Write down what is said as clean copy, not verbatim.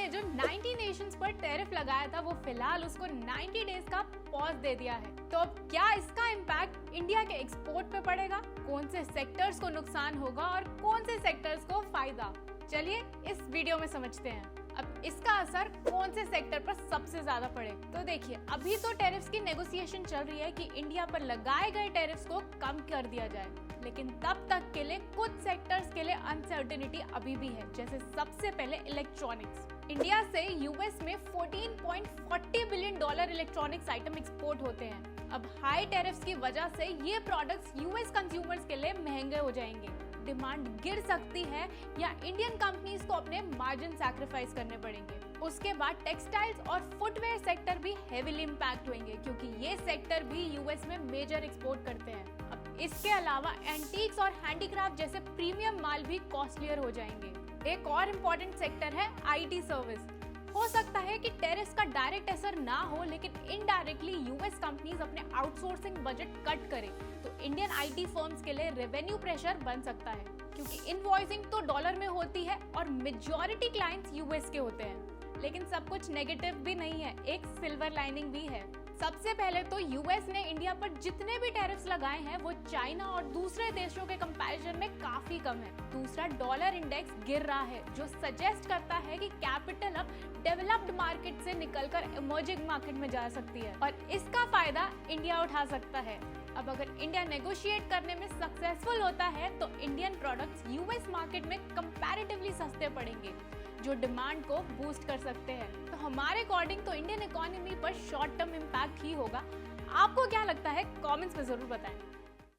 ने जो 90 नेशंस पर टैरिफ लगाया था वो फिलहाल उसको 90 डेज का पॉज दे दिया है। तो अब क्या इसका इम्पैक्ट इंडिया के एक्सपोर्ट पे पड़ेगा, कौन से सेक्टर्स को नुकसान होगा और कौन से सेक्टर्स को फायदा, चलिए इस वीडियो में समझते हैं। अब इसका असर कौन से सेक्टर पर सबसे ज्यादा पड़े, तो देखिए अभी तो टैरिफ्स की नेगोशिएशन चल रही है कि इंडिया पर लगाए गए टैरिफ्स को कम कर दिया जाए, लेकिन तब तक के लिए कुछ सेक्टर्स के लिए अनसर्टेनिटी अभी भी है। जैसे सबसे पहले इलेक्ट्रॉनिक्स, इंडिया से यूएस में $14.40 बिलियन इलेक्ट्रॉनिक्स आइटम एक्सपोर्ट होते हैं। अब हाई टैरिफ्स की वजह से ये प्रोडक्ट्स यूएस कंज्यूमर्स के लिए महंगे हो जाएंगे, डिमांड गिर सकती है या इंडियन कंपनीज को अपने मार्जिन सैक्रिफाइस करने पड़ेंगे। उसके बाद टेक्सटाइल्स और फुटवेयर सेक्टर भी हेवीली इम्पैक्ट होंगे क्योंकि ये सेक्टर भी यूएस में मेजर एक्सपोर्ट करते हैं। अब इसके अलावा एंटीक्स और हैंडीक्राफ्ट जैसे प्रीमियम माल भी कॉस्टलियर हो जाएंगे। एक और इम्पोर्टेंट सेक्टर है आईटी सर्विस। हो सकता है कि टैरिफ्स का डायरेक्ट असर ना हो, लेकिन इनडायरेक्टली यूएस कंपनीज अपने आउटसोर्सिंग बजट कट करें तो इंडियन आईटी फर्म्स के लिए रेवेन्यू प्रेशर बन सकता है, क्योंकि इनवॉइसिंग तो डॉलर में होती है और मेजॉरिटी क्लाइंट्स यूएस के होते हैं। लेकिन सब कुछ नेगेटिव भी नहीं है, एक सिल्वर लाइनिंग भी है। सबसे पहले तो यूएस ने इंडिया पर जितने भी टैरिफ्स लगाए हैं वो चाइना और दूसरे देशों के कंपैरिजन में काफी कम है। दूसरा, डॉलर इंडेक्स गिर रहा है जो सजेस्ट करता है कि कैपिटल अब डेवलप्ड मार्केट से निकलकर इमर्जिंग मार्केट में जा सकती है और इसका फायदा इंडिया उठा सकता है। अब अगर इंडिया नेगोशिएट करने में सक्सेसफुल होता है तो इंडियन प्रोडक्ट्स यूएस मार्केट में कंपैरेटिवली सस्ते पड़ेंगे, जो डिमांड को बूस्ट कर सकते हैं। तो हमारे अकॉर्डिंग तो इंडियन इकोनॉमी पर शॉर्ट टर्म इम्पैक्ट ही होगा। आपको क्या लगता है, कमेंट्स में जरूर बताएं।